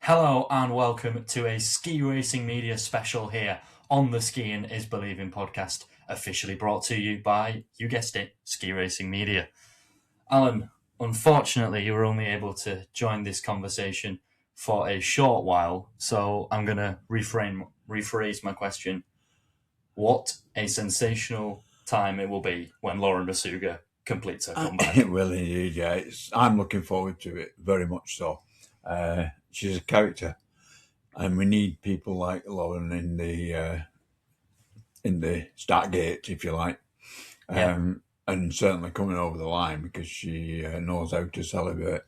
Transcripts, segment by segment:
Hello and welcome to a Ski Racing Media special here on the Skiing is Believing podcast, officially brought to you by, you guessed it, Ski Racing Media. Alan, unfortunately, you were only able to join this conversation for a short while, so I'm going to rephrase my question. What a sensational time it will be when Lauren Macuga completes her comeback. It will indeed, yeah. I'm looking forward to it, very much so. She's a character, and we need people like Lauren in the start gate, if you like. And certainly coming over the line because she knows how to celebrate.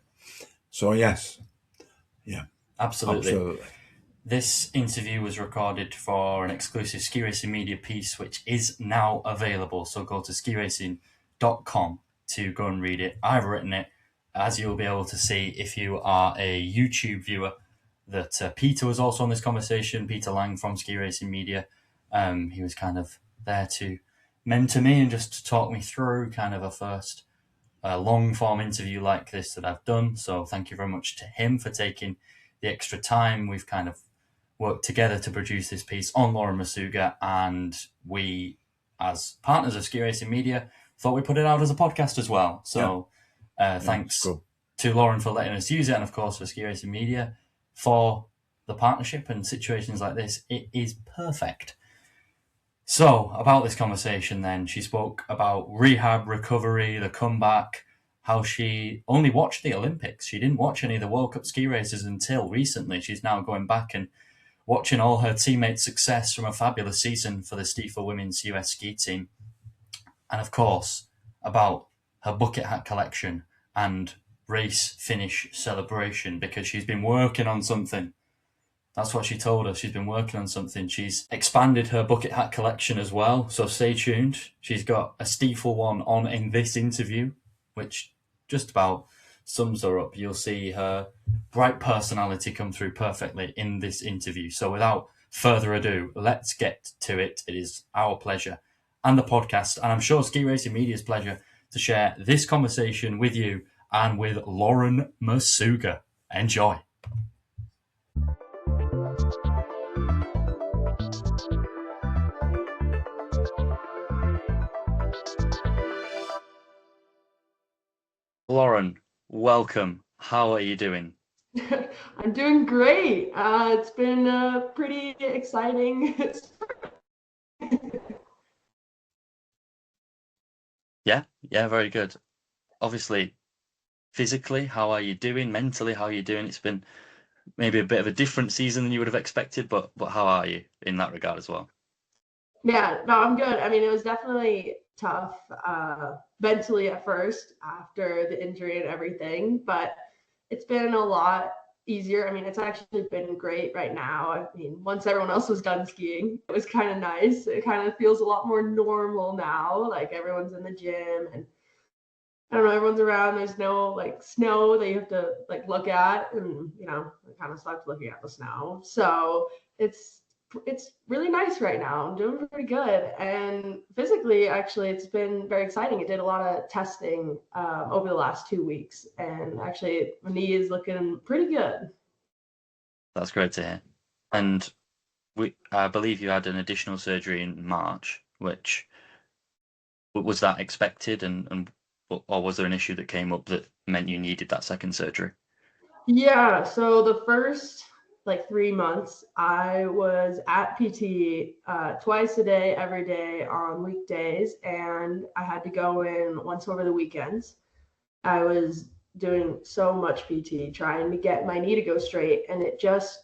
So yes, yeah, Absolutely. This interview was recorded for an exclusive Ski Racing Media piece, which is now available. So go to skiracing.com to go and read it. I've written it, as you'll be able to see if you are a YouTube viewer, that Peter was also on this conversation, Peter Lange from Ski Racing Media. He was kind of there to mentor me and just to talk me through kind of a first long form interview like this that I've done. So thank you very much to him for taking the extra time. We've kind of worked together to produce this piece on Lauren Macuga, and we, as partners of Ski Racing Media, thought we'd put it out as a podcast as well. So thanks to Lauren for letting us use it, and of course for Ski Racing Media for the partnership and situations like this. It is perfect. So about this conversation then, she spoke about rehab, recovery, the comeback, how she only watched the Olympics. She didn't watch any of the World Cup ski races until recently. She's now going back and watching all her teammates' success from a fabulous season for the Stiefel Women's US ski team. And of course, about her bucket hat collection and race finish celebration, because she's been working on something. That's what she told us. She's been working on something. She's expanded her bucket hat collection as well. So stay tuned. She's got a Stiefel one on in this interview, which just about sums her up. You'll see her bright personality come through perfectly in this interview. So without further ado, let's get to it. It is our pleasure and the podcast, and I'm sure Ski Racing Media's pleasure, to share this conversation with you and with Lauren Macuga. Enjoy. Lauren, welcome. How are you doing? I'm doing great. It's been pretty exciting. Yeah, very good. Obviously, physically, how are you doing? Mentally, how are you doing? It's been maybe a bit of a different season than you would have expected, but how are you in that regard as well? Yeah, no, I'm good. I mean, it was definitely tough mentally at first after the injury and everything, but it's been a lot easier. I mean, it's actually been great right now. I mean, once everyone else was done skiing, it was kind of nice. It kind of feels a lot more normal now. Like everyone's in the gym and I don't know, everyone's around. There's no like snow that you have to like look at, and I kind of stopped looking at the snow. So it's really nice right now. I'm doing pretty good, and physically, actually, it's been very exciting. I did a lot of testing over the last 2 weeks, and actually, my knee is looking pretty good. That's great to hear. And I believe you had an additional surgery in March, which was that expected, or was there an issue that came up that meant you needed that second surgery? Yeah, so the first like 3 months, I was at PT twice a day, every day on weekdays, and I had to go in once over the weekends. I was doing so much PT trying to get my knee to go straight, and it just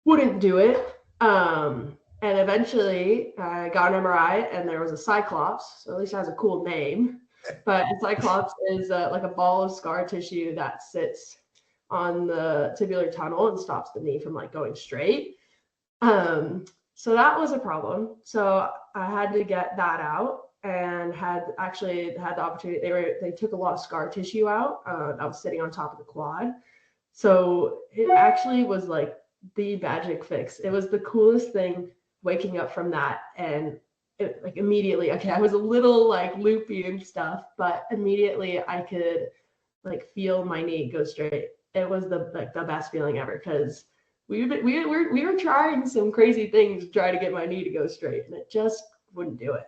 wouldn't do it. And eventually I got an MRI, and there was a cyclops, so at least it has a cool name. But a cyclops is like a ball of scar tissue that sits on the tibial tunnel and stops the knee from like going straight. So that was a problem. So I had to get that out, and had the opportunity. They took a lot of scar tissue out that was sitting on top of the quad. So it actually was like the magic fix. It was the coolest thing waking up from that, and it, like immediately, okay, I was a little like loopy and stuff, but immediately I could like feel my knee go straight. it was the best feeling ever, because we were trying some crazy things to try to get my knee to go straight, and it just wouldn't do it.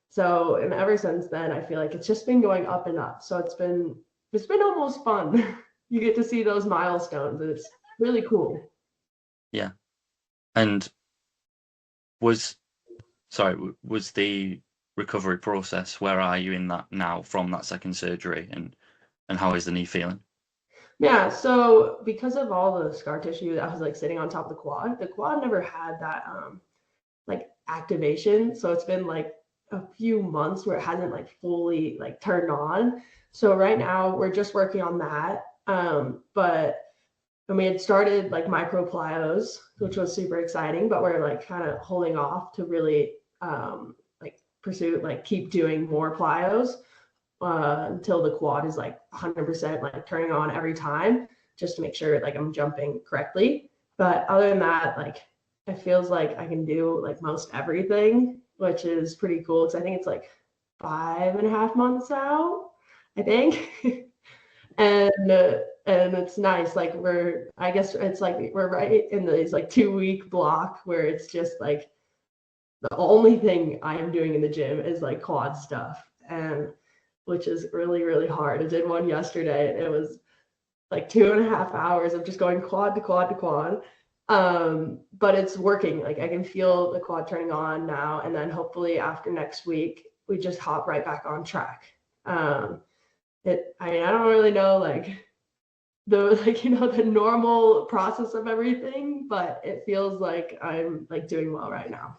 So, and ever since then, I feel like it's just been going up and up. So it's been almost fun. You get to see those milestones, and it's really cool. Yeah. And was the recovery process, where are you in that now from that second surgery, and how is the knee feeling? Yeah, so because of all the scar tissue that was like sitting on top of the quad never had that like activation. So it's been like a few months where it hasn't like fully like turned on. So right now we're just working on that. But and we had started like micro plyos, which was super exciting, but we're like kind of holding off to really like pursue, like keep doing more plyos until the quad is like 100% like turning on every time, just to make sure like I'm jumping correctly. But other than that, like it feels like I can do like most everything, which is pretty cool, because I think it's like 5.5 months out, I think. And it's nice, like I guess it's like we're right in this like 2-week block where it's just like the only thing I am doing in the gym is like quad stuff, and which is really, really hard. I did one yesterday, and it was like 2.5 hours of just going quad to quad to quad. But it's working. Like I can feel the quad turning on now, and then hopefully after next week, we just hop right back on track. I mean, I don't really know like the normal process of everything, but it feels like I'm like doing well right now.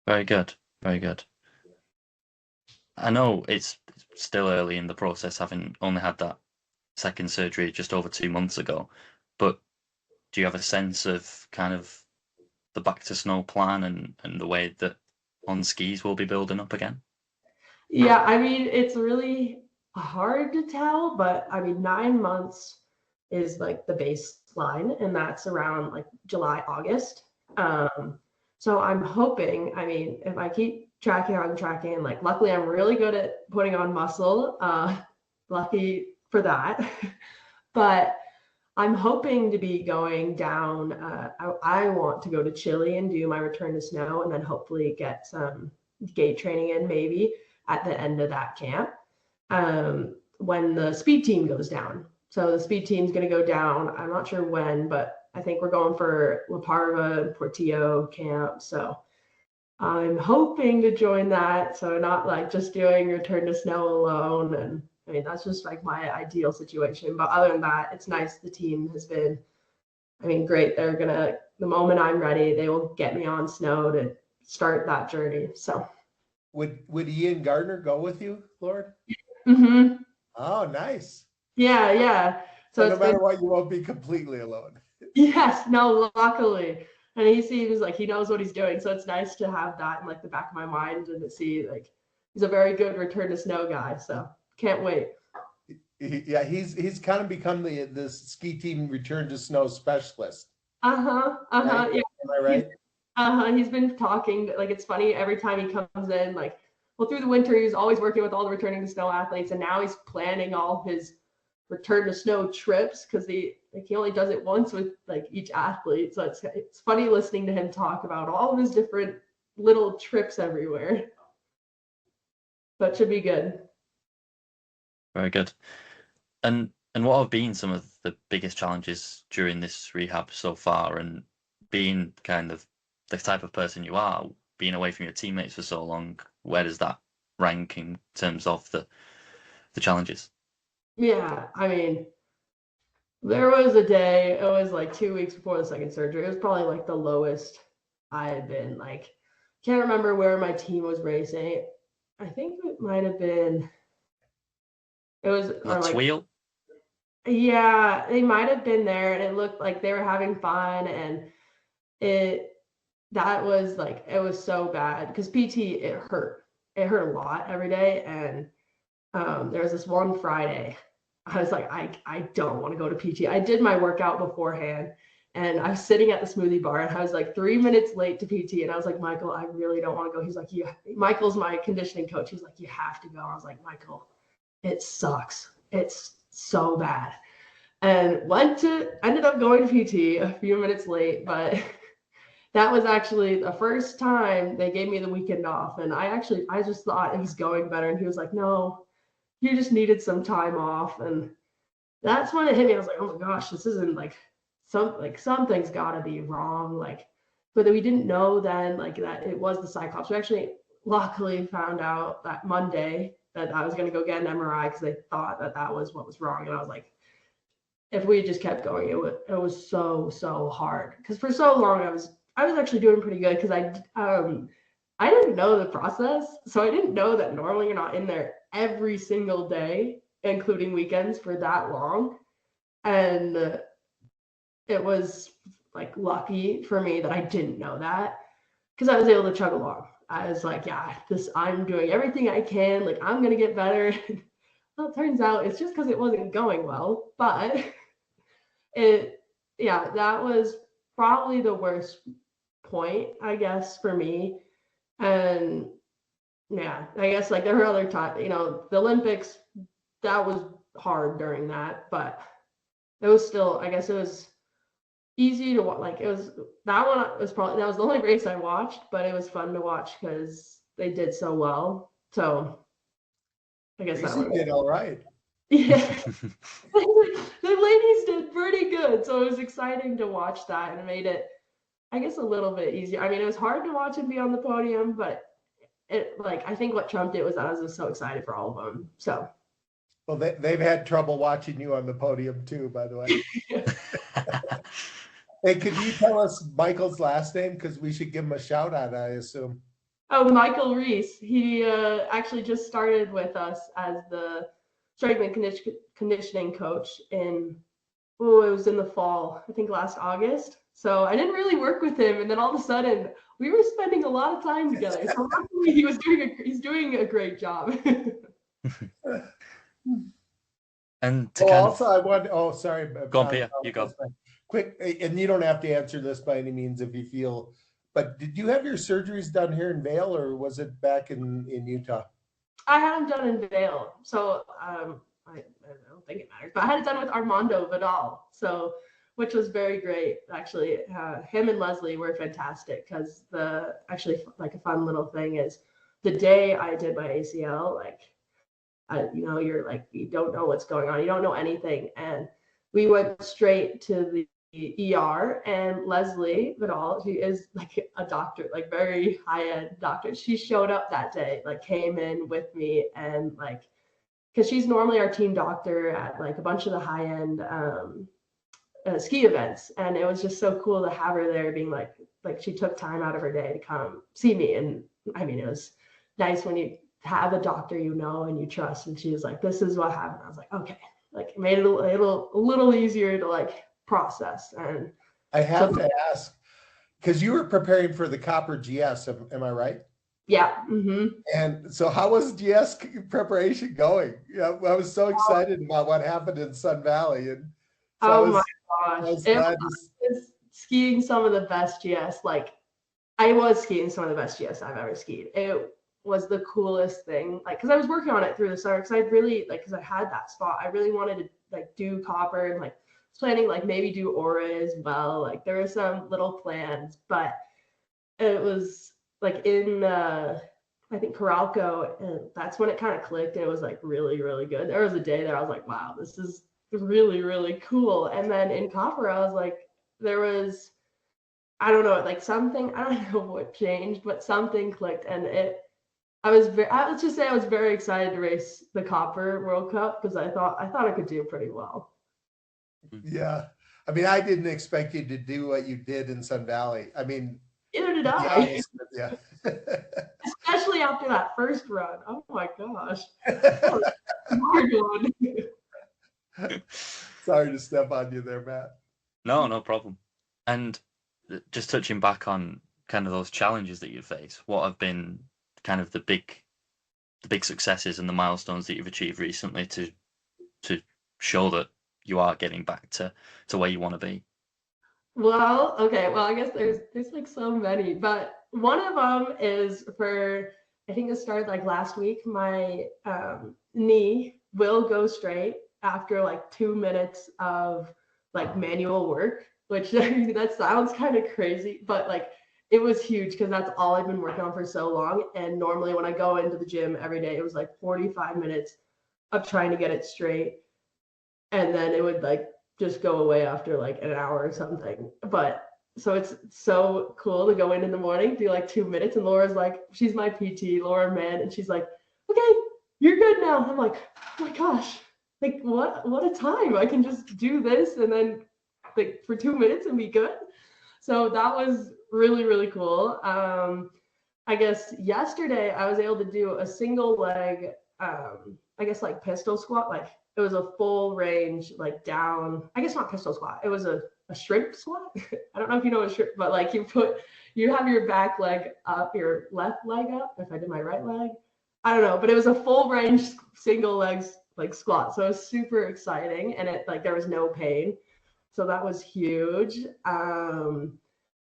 Very good. Very good. I know it's still early in the process, having only had that second surgery just over 2 months ago, but do you have a sense of kind of the back to snow plan and the way that on skis will be building up again? Yeah, I mean, it's really hard to tell, but I mean, 9 months is like the baseline, and that's around like July, August. So I'm hoping, I mean, if I keep tracking, like luckily I'm really good at putting on muscle. Lucky for that. But I'm hoping to be going down. I want to go to Chile and do my return to snow, and then hopefully get some gait training in maybe at the end of that camp, when the speed team goes down. So the speed team's going to go down. I'm not sure when, but I think we're going for La Parva and Portillo camp. So I'm hoping to join that. So not like just doing return to snow alone. And I mean, that's just like my ideal situation. But other than that, it's nice. The team has been, I mean, great. They're going to, the moment I'm ready, they will get me on snow to start that journey. So would Ian Gardner go with you, Lord? Mm-hmm. Oh, nice. Yeah. So no matter what, you won't be completely alone. Yes, no, luckily. And he seems like he knows what he's doing. So it's nice to have that in like the back of my mind, and to see like he's a very good return to snow guy. So can't wait. Yeah, he's kind of become the ski team return to snow specialist. Right? Yeah. Am I right? He's been talking, like it's funny, every time he comes in, like, well, through the winter he was always working with all the returning to snow athletes, and now he's planning all his return to snow trips, because he only does it once with like each athlete. So it's funny listening to him talk about all of his different little trips everywhere. But should be good. Very good. And what have been some of the biggest challenges during this rehab so far, and being kind of the type of person you are, being away from your teammates for so long, where does that rank in terms of the challenges? Yeah, I mean, there was a day, it was like 2 weeks before the second surgery. It was probably like the lowest I had been. Like, can't remember where my team was racing. I think it might have been, it was, or like, Wheel? Yeah, they might have been there, and it looked like they were having fun, and that was like, it was so bad because PT, it hurt a lot every day. And there was this one Friday, I was like, I don't want to go to PT. I did my workout beforehand, and I was sitting at the smoothie bar, and I was like 3 minutes late to PT, and I was like, Michael, I really don't want to go. He's like, yeah. Michael's my conditioning coach. He's like, you have to go. I was like, Michael, it sucks. It's so bad. and ended up going to PT a few minutes late, but that was actually the first time they gave me the weekend off. And I just thought it was going better. And he was like, no, you just needed some time off. And that's when it hit me. I was like, oh my gosh, this isn't something's gotta be wrong. But we didn't know then that it was the Cyclops. We actually luckily found out that Monday that I was going to go get an MRI because they thought that was what was wrong. And I was like, if we just kept going, it was so hard. Because for so long I was actually doing pretty good because I didn't know the process. So I didn't know that normally you're not in there every single day, including weekends, for that long. And it was lucky for me that I didn't know that, because I was able to chug along. I was like, yeah, I'm doing everything I can. I'm gonna get better. Well, it turns out it's just because it wasn't going well. But that was probably the worst point, I guess, for me. And yeah, I guess there were other times, the Olympics, that was hard during that, but it was still, I guess it was easy to watch. That was the only race I watched, but it was fun to watch because they did so well. So I guess that did all right. Yeah. The ladies did pretty good, so it was exciting to watch that, and it made it, I guess, a little bit easier. I mean, it was hard to watch and be on the podium, but I think what trumped it was that I was just so excited for all of them. So well, they've had trouble watching you on the podium too, by the way. Hey, could you tell us Michael's last name? Because we should give him a shout out, I assume. Oh, Michael Reese. He actually just started with us as the strength and conditioning coach it was in the fall, I think last August. So I didn't really work with him, and then all of a sudden we were spending a lot of time together. So luckily he's doing a great job. And sorry. Go on, Peter. You go. Quick, and you don't have to answer this by any means if you feel, but did you have your surgeries done here in Vail, or was it back in Utah? I had them done in Vail, so I don't think it matters, but I had it done with Armando Vidal, so which was very great actually. Him and Leslie were fantastic, because actually a fun little thing is the day I did my ACL, you're you don't know what's going on, you don't know anything, and we went straight to the ER, and Leslie Vidal, she is a doctor, very high-end doctor. She showed up that day, came in with me, and because she's normally our team doctor at a bunch of the high-end ski events, and it was just so cool to have her there, being she took time out of her day to come see me. And I mean, it was nice when you have a doctor and you trust, and she was like, this is what happened. I was like, okay. It made it a little easier to process. And I have to ask, because you were preparing for the Copper GS, am I right? Yeah. Mm-hmm. And so how was GS preparation going? Yeah, I was so excited about what happened in Sun Valley. And so my gosh. It was skiing some of the best GS. I was skiing some of the best GS I've ever skied. It was the coolest thing, because I was working on it through the summer, because I really because I had that spot, I really wanted to do Copper, and was planning maybe do Aura as well. There were some little plans, but it was in I think Coralco, and that's when it kind of clicked, and it was really, really good. There was a day that I was like, wow, this is really, really cool. And then in Copper, I was there was, I don't know, something, I don't know what changed, but something clicked, and let's just say I was very excited to race the Copper World Cup, because I thought I could do pretty well. Yeah. I mean, I didn't expect you to do what you did in Sun Valley. I mean, neither did I. Yeah. Especially after that first run. Oh my gosh. Hard one. Sorry to step on you there, Matt. No problem. And just touching back on kind of those challenges that you face, what have been kind of the big successes and the milestones that you've achieved recently to show that you are getting back to where you want to be? Well, okay. Well, I guess there's so many, but one of them is I think it started last week. My knee will go straight. after like 2 minutes of like manual work, which that sounds kind of crazy, but like it was huge because that's all I've been working on for so long. And normally when I go into the gym every day, it was like 45 minutes of trying to get it straight. And then it would like just go away after like an hour or something. But so it's so cool to go in the morning, do like 2 minutes. And Laura's like, she's my PT, Laura Mann. And she's like, okay, you're good now. I'm like, oh my gosh, like what a time. I can just do this and then like for 2 minutes and be good. So that was really, really cool. I guess yesterday I was able to do a single leg, I guess like pistol squat. Like it was a full range, like down, I guess not pistol squat. It was a shrimp squat. I don't know if you know what shrimp, but like you have your back leg up, your left leg up. If I did my right leg, I don't know, but it was a full range single legs like squat. So it was super exciting, and it like there was no pain. So that was huge.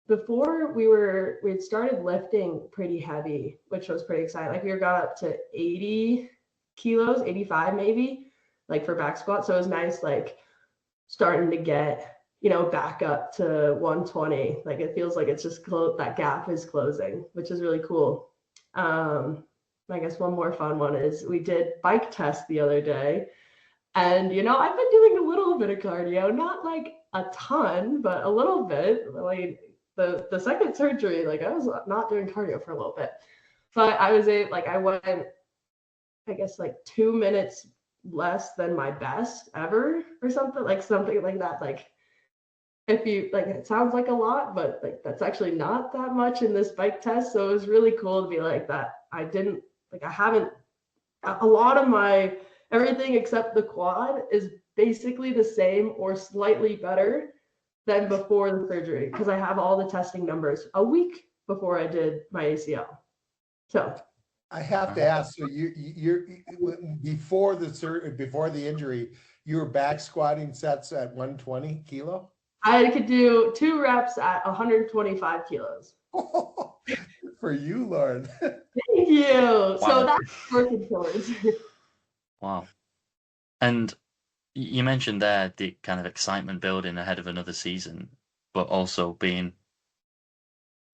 Before we had started lifting pretty heavy, which was pretty exciting. Like we got up to 80 kilos, 85 maybe, like for back squat. So it was nice, like starting to get, back up to 120. Like it feels like it's just that gap is closing, which is really cool. I guess one more fun one is we did bike test the other day. And, I've been doing a little bit of cardio, not like a ton, but a little bit. Like the second surgery, like I was not doing cardio for a little bit. But I went, I guess like 2 minutes less than my best ever or something like that. Like if you like, it sounds like a lot, but like that's actually not that much in this bike test. So it was really cool to be like that. I haven't, a lot of my everything except the quad is basically the same or slightly better than before the surgery because I have all the testing numbers a week before I did my ACL. So I have to ask, so you're before the injury, you were back squatting sets at 120 kilo? I could do 2 reps at 125 kilos. For you, Lauren. Thank you. Wow. So that's working towards. Wow. And you mentioned there the kind of excitement building ahead of another season, but also being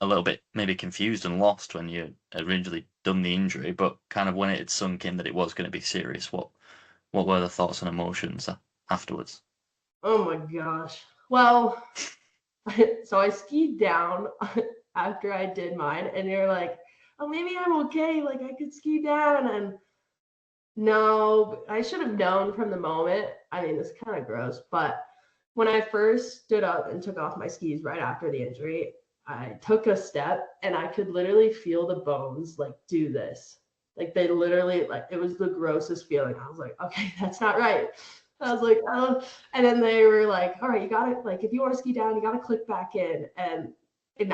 a little bit maybe confused and lost when you originally done the injury, but kind of when it had sunk in that it was going to be serious. What were the thoughts and emotions afterwards? Oh my gosh. Well, so I skied down after I did mine, and you're like, oh, maybe I'm okay. Like I could ski down. And no, I should have known from the moment. I mean, it's kind of gross, but when I first stood up and took off my skis right after the injury, I took a step and I could literally feel the bones like do this. Like they literally, like it was the grossest feeling. I was like, okay, that's not right. I was like, oh, and then they were like, all right, you got to, like, if you want to ski down, you got to click back in. And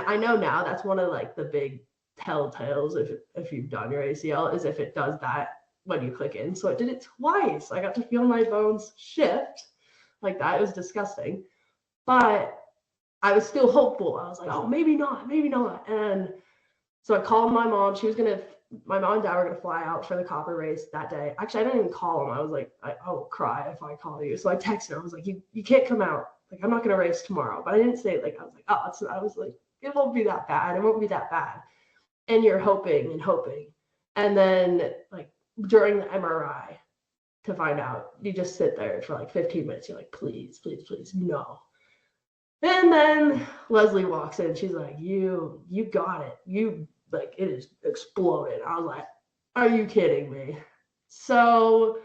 I know now that's one of like the big telltales if you've done your ACL is if it does that when you click in. So it did it twice. I got to feel my bones shift like that. It was disgusting, but I was still hopeful. I was like, oh, maybe not. And so I called my mom. My mom and dad were going to fly out for the copper race that day. Actually, I didn't even call them. I was like, I'll cry if I call you. So I texted her. I was like, you can't come out. Like, I'm not going to race tomorrow. But I didn't say it. Like, I was like, I was like, it won't be that bad. It won't be that bad. And you're hoping and hoping. And then like during the MRI to find out, you just sit there for like 15 minutes. You're like, please, no. And then Leslie walks in. She's like, you got it. You like it is exploded. I was like, are you kidding me? So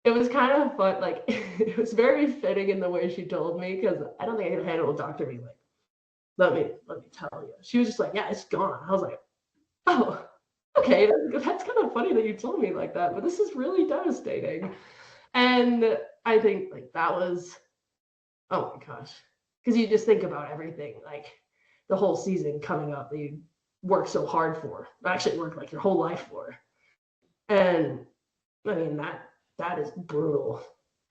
it was kind of fun. Like it was very fitting in the way she told me because I don't think I could handle a doctor being like, let me tell you. She was just like, yeah, it's gone. I was like, oh, okay. That's kind of funny that you told me like that, but this is really devastating. And I think like that was, oh my gosh. Because you just think about everything, like the whole season coming up that you work so hard for, actually work like your whole life for. And I mean, that is brutal.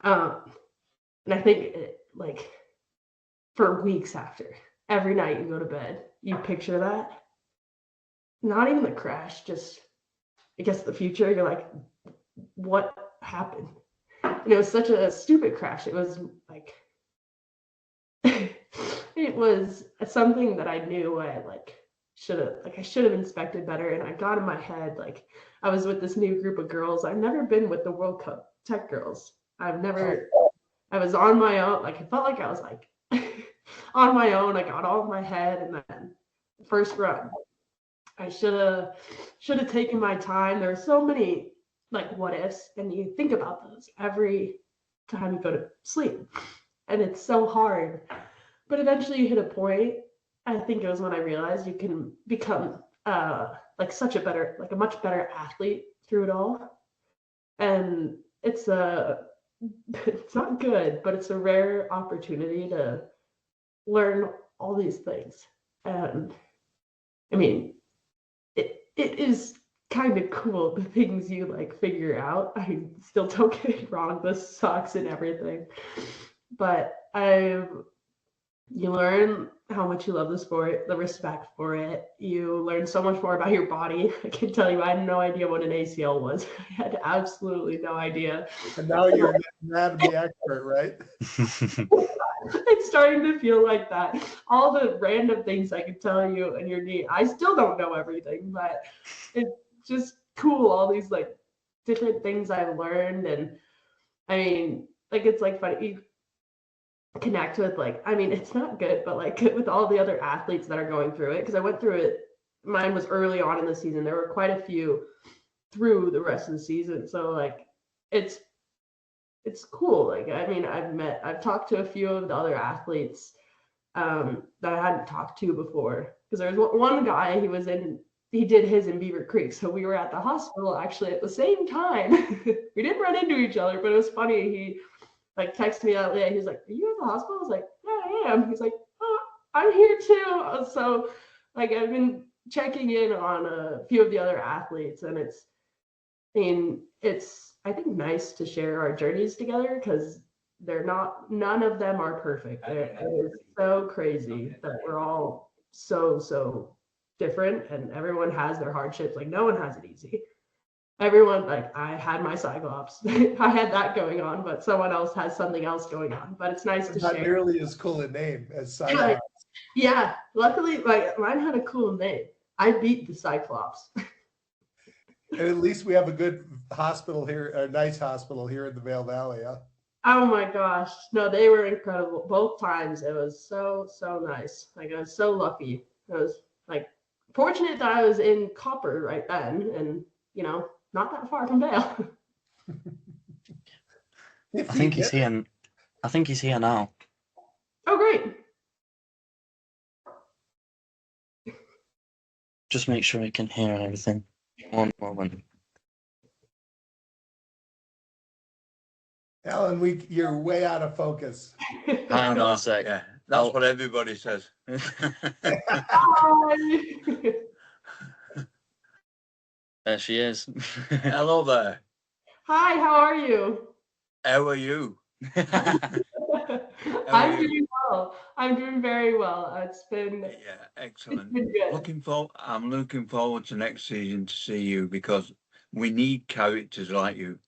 And I think like for weeks after, every night you go to bed, you picture that. Not even the crash, just I guess the future. You're like, what happened? And it was such a stupid crash. It was like, it was something that I knew I should have inspected better. And I got in my head, like, I was with this new group of girls. I've never been with the World Cup tech girls. I was on my own. Like, I felt like I was like on my own. I got all in my head, and then first run, I should have taken my time. There are so many like what ifs, and you think about those every time you go to sleep, and it's so hard. But eventually you hit a point. I think it was when I realized you can become like a much better athlete through it all. And it's not good, but it's a rare opportunity to learn all these things. And I mean, it is kind of cool, the things you like figure out. I still, don't get me wrong, this sucks and everything, but you learn how much you love the sport, the respect for it. You learn so much more about your body. I can tell you, I had no idea what an ACL was. I had absolutely no idea. And now you're an anatomy expert, right? It's starting to feel like that. All the random things I could tell you in your knee, I still don't know everything, but it's just cool. All these like different things I've learned. And I mean, like, it's like funny. You connect with, like, I mean, it's not good, but like with all the other athletes that are going through it, because I went through it. Mine was early on in the season. There were quite a few through the rest of the season. So like, it's cool. Like, I mean, I've talked to a few of the other athletes that I hadn't talked to before, because there was one guy, he did his in Beaver Creek. So we were at the hospital actually at the same time. We didn't run into each other, but it was funny. He like texted me out there. He's like, "Are you at the hospital?" I was like, "Yeah, I am." He's like, "Oh, I'm here too." So like, I've been checking in on a few of the other athletes, and it's I think nice to share our journeys together, because none of them are perfect. It is so crazy that we're all so different, and everyone has their hardships. Like, no one has it easy. Everyone, like, I had my Cyclops. I had that going on, but someone else has something else going on. But it's nice to Not share. nearly as cool a name as Cyclops. Yeah, luckily, like, mine had a cool name. I beat the Cyclops. And at least we have a good hospital here, a nice hospital here in the Vail Valley. Huh? Oh my gosh. No, they were incredible. Both times. It was so nice. Like, I was so lucky. I was like fortunate that I was in Copper right then, and not that far from Vail. I think he's here. I think he's here now. Oh, great. Just make sure he can hear everything. One moment. Alan, you're way out of focus. Hang on a sec. Yeah, that's what everybody says. Hi. There she is. Hello there. Hi, how are you? How are you? I'm doing well. I'm doing very well. It's been Excellent. It's been good. I'm looking forward to next season to see you, because we need characters like you.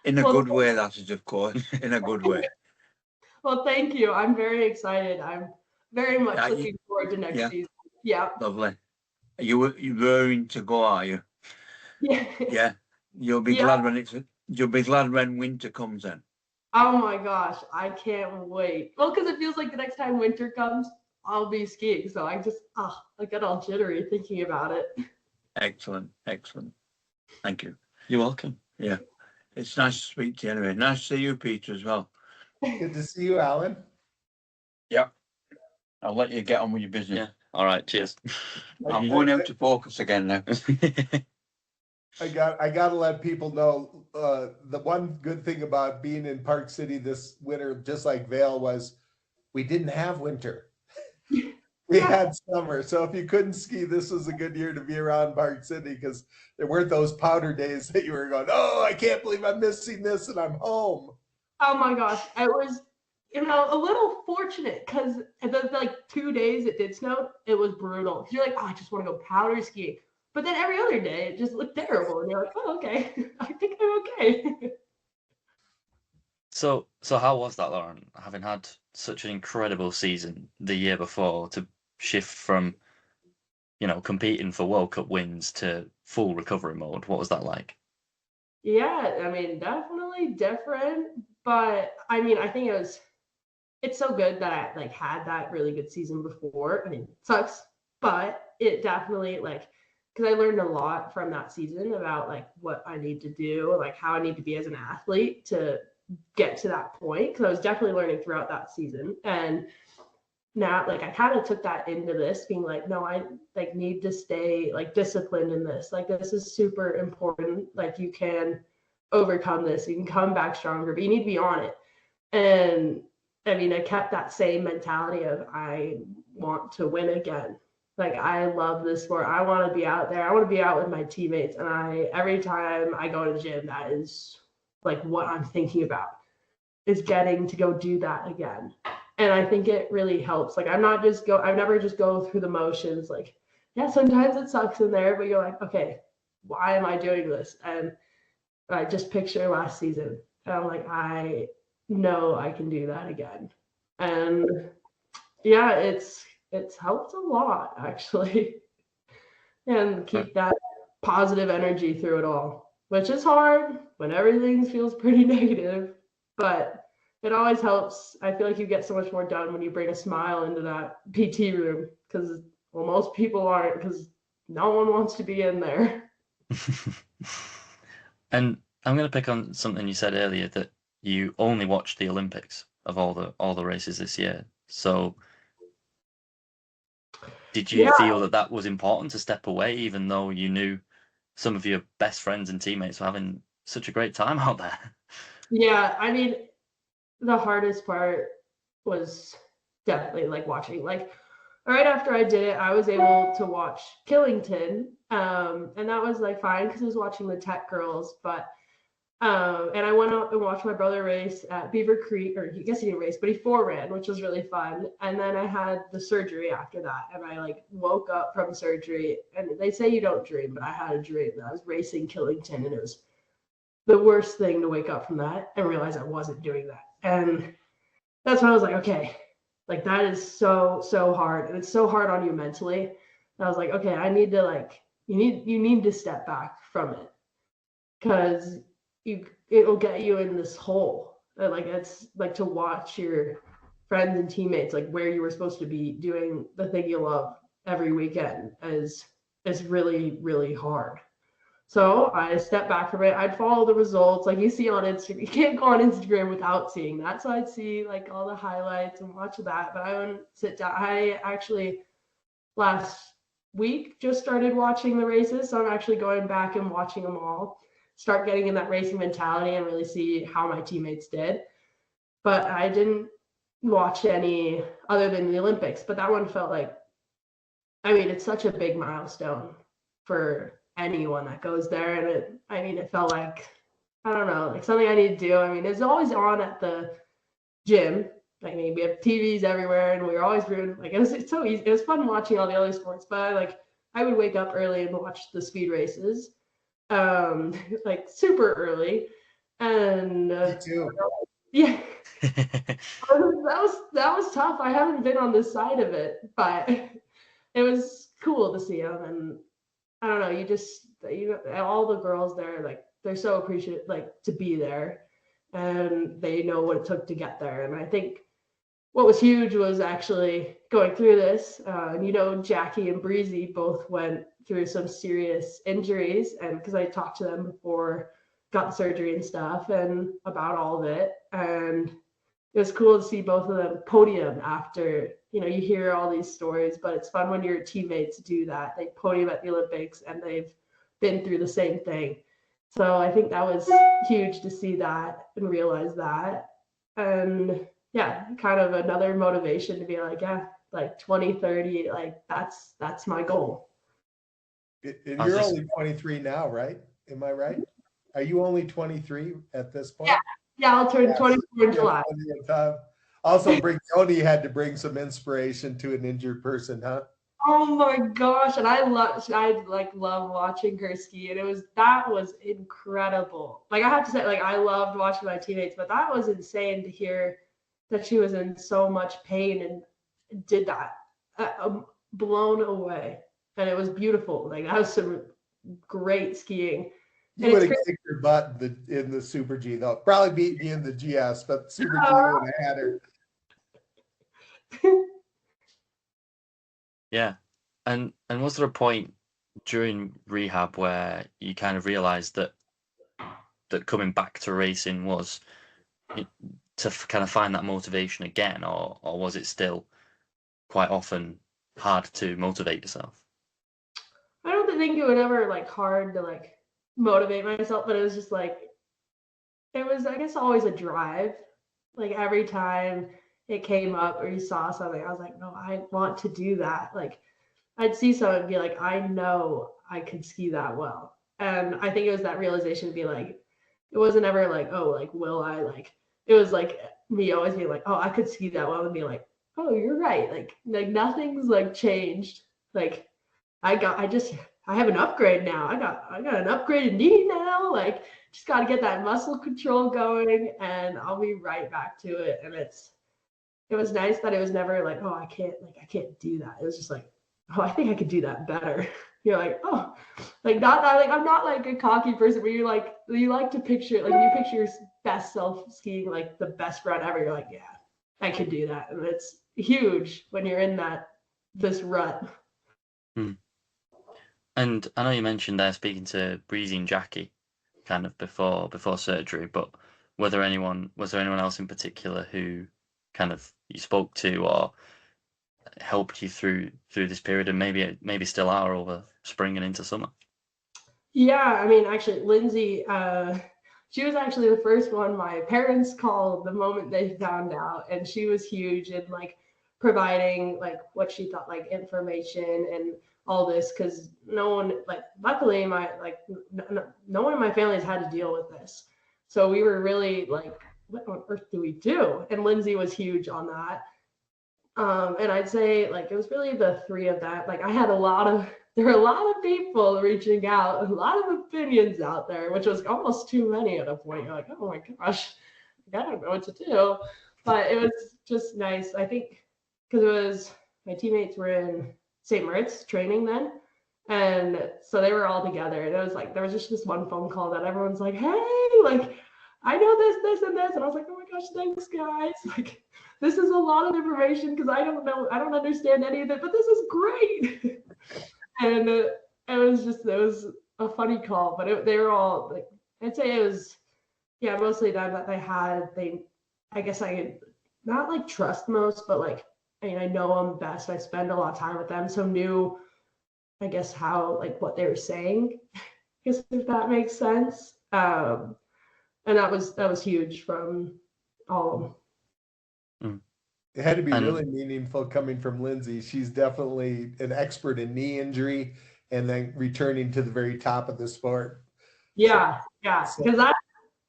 In a good way, that is, of course. In a good way. Well, thank you. I'm very excited. I'm very much looking forward to next season. Yeah. Lovely. You're raring to go, are you? Yeah. Yeah. You'll be glad when winter comes in. Oh my gosh, I can't wait. Well, because it feels like the next time winter comes, I'll be skiing. So I get all jittery thinking about it. Excellent. Thank you. You're welcome. Yeah. It's nice to speak to you anyway. Nice to see you, Peter, as well. Good to see you, Alan. Yep. I'll let you get on with your business. Yeah. All right. Cheers. I'm going out to focus again now. I got to let people know the one good thing about being in Park City this winter, just like Vail, was we didn't have winter. We had summer. So if you couldn't ski, this was a good year to be around Park City, because there weren't those powder days that you were going, "Oh, I can't believe I'm missing this and I'm home." Oh my gosh, I was, a little fortunate, because the like 2 days it did snow, it was brutal. You're like, "Oh, I just want to go powder skiing." But then every other day, it just looked terrible. And you're like, "Oh, okay. I think I'm okay." So how was that, Lauren? Having had such an incredible season the year before to shift from, competing for World Cup wins to full recovery mode. What was that like? Yeah, I mean, definitely different, but I mean, I think it's so good that I like had that really good season before. I mean, it sucks, but it definitely like because I learned a lot from that season about like what I need to do, like how I need to be as an athlete to get to that point. Because I was definitely learning throughout that season, and now like I kind of took that into this, being like, no, I like need to stay like disciplined in this. Like this is super important. Like you can overcome this, you can come back stronger, but you need to be on it. And I mean, I kept that same mentality of I want to win again. Like I love this sport. I want to be out there. I want to be out with my teammates. And every time I go to the gym, that is like what I'm thinking about is getting to go do that again. And I think it really helps. Like I never just go through the motions. Like, yeah, sometimes it sucks in there, but you're like, okay, why am I doing this? And I just picture last season. And I'm like, I know I can do that again. And yeah, it's helped a lot actually. And keep that positive energy through it all, which is hard when everything feels pretty negative, but it always helps. I feel like you get so much more done when you bring a smile into that PT room because, well, most people aren't because no one wants to be in there. And I'm going to pick on something you said earlier that you only watched the Olympics of all the races this year. So did you feel that was important to step away, even though you knew some of your best friends and teammates were having such a great time out there? Yeah, I mean, the hardest part was definitely like watching. Like right after I did it, I was able to watch Killington, and that was like fine because I was watching the tech girls. But and I went out and watched my brother race at Beaver Creek, or I guess he didn't race, but he ran, which was really fun. And then I had the surgery after that, and I like woke up from surgery, and they say you don't dream, but I had a dream that I was racing Killington, and it was the worst thing to wake up from that and realize I wasn't doing that. And that's when I was like, okay, like that is so hard, and it's so hard on you mentally. And I was like, okay, I need to like you need to step back from it because it'll get you in this hole. And like it's like to watch your friends and teammates like where you were supposed to be doing the thing you love every weekend is really hard. So I stepped back from it. I'd follow the results like you see on Instagram. You can't go on Instagram without seeing that. So I'd see like all the highlights and watch that, but I wouldn't sit down. I actually last week just started watching the races. So I'm actually going back and watching them all, start getting in that racing mentality and really see how my teammates did. But I didn't watch any other than the Olympics, but that one felt like, I mean, it's such a big milestone for anyone that goes there. And it felt like, I don't know, like something I need to do. I mean, it's always on at the gym. I mean, we have TVs everywhere and we were always rooting. Like, it's so easy. It was fun watching all the other sports, but I would wake up early and watch the speed races, like super early. And Me too. yeah, that was tough. I haven't been on this side of it, but it was cool to see them. And I don't know, all the girls there, like they're so appreciative, like to be there, and they know what it took to get there. And I think what was huge was actually going through this. Jackie and Breezy both went through some serious injuries, and because I talked to them before, got the surgery and stuff, and about all of it, and it was cool to see both of them podium after, you hear all these stories, but it's fun when your teammates do that. They podium at the Olympics and they've been through the same thing. So I think that was huge to see that and realize that. And yeah, kind of another motivation to be like, yeah, like 2030, like that's my goal. And you're only 23 now, right? Am I right? Are you only 23 at this point? Yeah, I'll turn 24 in July. Also, Tony had to bring some inspiration to an injured person, huh? Oh my gosh. And I love watching her ski. And that was incredible. Like I have to say, like I loved watching my teammates, but that was insane to hear that she was in so much pain and did that. Blown away. And it was beautiful. Like that was some great skiing. You would have kicked her butt in the Super G, though. Probably beat me in the GS, but Super G would have had her. Yeah. And was there a point during rehab where you kind of realized that coming back to racing was to kind of find that motivation again, or was it still quite often hard to motivate yourself? I don't think it would ever like hard to like motivate myself, but it was just like it was, I guess, always a drive. Like every time it came up or you saw something, I was like, no, I want to do that. Like I'd see someone and be like, I know I could ski that well. And I think it was that realization to be like, it wasn't ever like, oh, like, will I? Like, it was like me always being like, oh, I could ski that well, and be like, oh, you're right. Like nothing's like changed. Like I have an upgrade now. I got an upgraded knee now. Like just got to get that muscle control going, and I'll be right back to it. And it was nice that it was never like, oh, I can't do that. It was just like, oh, I think I could do that better. You're like, oh, like not that, like I'm not like a cocky person, but you like to picture, like you picture your best self skiing like the best run ever. You're like, yeah, I could do that, and it's huge when you're in this rut. And I know you mentioned there speaking to Breezy and Jackie, kind of before surgery, but was there anyone else in particular who kind of you spoke to or helped you through this period, and maybe still are over spring and into summer? Yeah, I mean, actually, Lindsay, she was actually the first one my parents called the moment they found out, and she was huge in like providing like what she thought like information and all this, because no one, like, luckily no one in my family has had to deal with this, so we were really like, what on earth do we do? And Lindsay was huge on that. And I'd say like it was really the three of that. Like there were a lot of people reaching out, a lot of opinions out there, which was almost too many at a point. You're like, oh my gosh, I don't know what to do. But it was just nice. I think because my teammates were in St. Moritz training then. And so they were all together. And it was like, there was just this one phone call that everyone's like, hey, like, I know this, and this. And I was like, oh my gosh, thanks, guys. Like, this is a lot of information because I don't understand any of it, but this is great. And it was a funny call, but they were all like, I'd say it was, yeah, mostly them that I guess I could not like trust most, but like, I mean, I know them best. I spend a lot of time with them, so knew, I guess, how like what they were saying, I guess, if that makes sense. And that was huge from all of them. It had to be really meaningful coming from Lindsay. She's definitely an expert in knee injury and then returning to the very top of the sport. Yeah, yeah. Because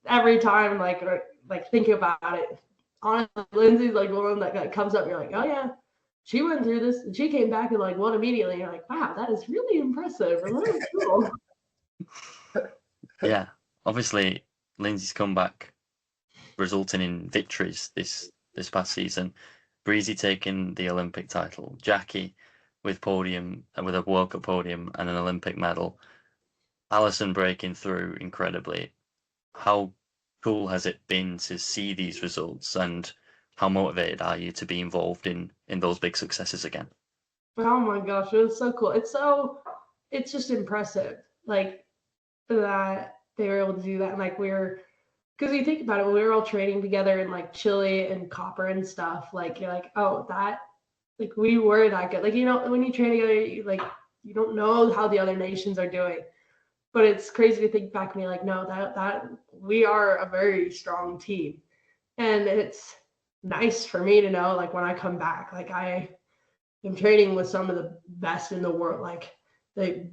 every time, like thinking about it, honestly, Lindsay's like one that comes up. You're like, oh yeah, she went through this and she came back and like won immediately. You're like, wow, that is really impressive and really cool. Yeah, obviously Lindsay's comeback resulting in victories this past season. Breezy taking the Olympic title, Jackie with a World Cup podium and an Olympic medal, Alison breaking through incredibly. How cool has it been to see these results, and how motivated are you to be involved in those big successes again? Oh my gosh, it was so cool. It's just impressive, like, that they were able to do that. And like because you think about it, when we were all training together in like Chile and Copper and stuff, like you're like, oh, that, like, we were that good. Like, you know, when you train together, you don't know how the other nations are doing, but it's crazy to think back and be like, no, that we are a very strong team. And it's nice for me to know, like, when I come back, like, I am training with some of the best in the world. Like, they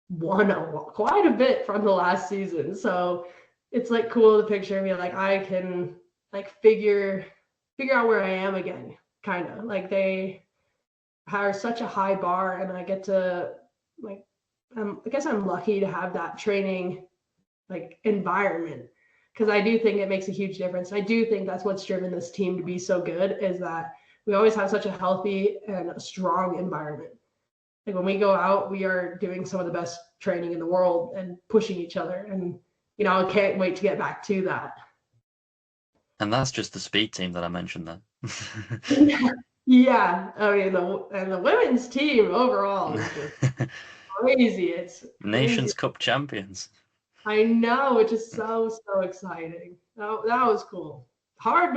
won quite a bit from the last season, so it's like cool to picture me like I can like figure out where I am again, kind of like have such a high bar, and I get to like, I guess I'm lucky to have that training like environment, because I do think it makes a huge difference. I do think that's what's driven this team to be so good, is that we always have such a healthy and a strong environment. Like when we go out, we are doing some of the best training in the world and pushing each other. And, you know, I can't wait to get back to that. And that's just the speed team that I mentioned there. Yeah. I mean, the women's team overall is just crazy. It's Nations crazy. Cup champions. I know, which is so exciting. That was cool. Hard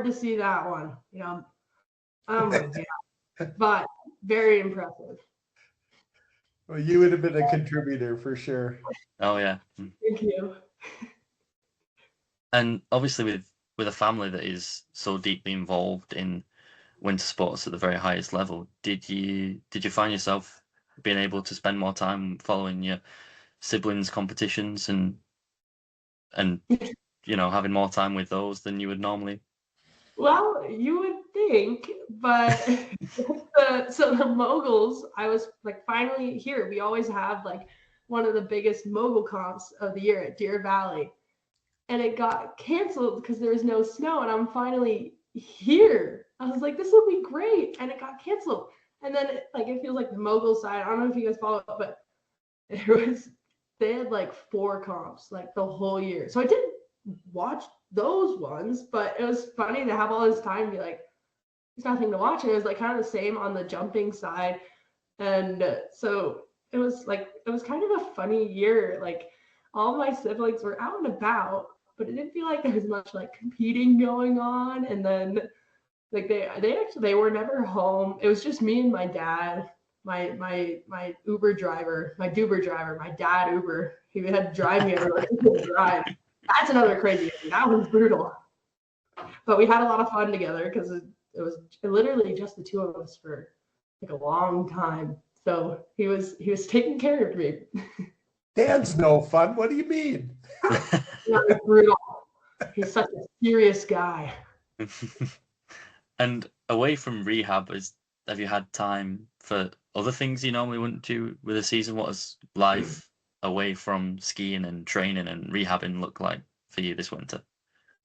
to see that one. You know, yeah, but very impressive. Well, you would have been a contributor for sure. Oh yeah. Thank you. And obviously with a family that is so deeply involved in winter sports at the very highest level, did you find yourself being able to spend more time following your siblings' competitions and you know, having more time with those than you would normally? Well, you would think, but so the moguls, I was like finally here. We always have like one of the biggest mogul comps of the year at Deer Valley, and it got canceled because there was no snow, and I'm finally here. I was like, this will be great, and it got canceled. And then it feels like the mogul side. I don't know if you guys follow it, but they had like 4 comps like the whole year. So I didn't watch those ones, but it was funny to have all this time and be like, there's nothing to watch. And it was like kind of the same on the jumping side. And so it was kind of a funny year. Like all my siblings were out and about, but it didn't feel like there was much like competing going on. And then like they were never home. It was just me and my dad, my Uber driver, my Duber driver, my dad Uber. He had to drive me everywhere. He couldn't drive. That's another crazy thing. That was brutal. But we had a lot of fun together because it was literally just the 2 of us for like a long time. So he was taking care of me. Dan's no fun. What do you mean? That was brutal. He's such a serious guy. And away from rehab, have you had time for other things you normally wouldn't do with a season? What has life away from skiing and training and rehabbing look like for you this winter?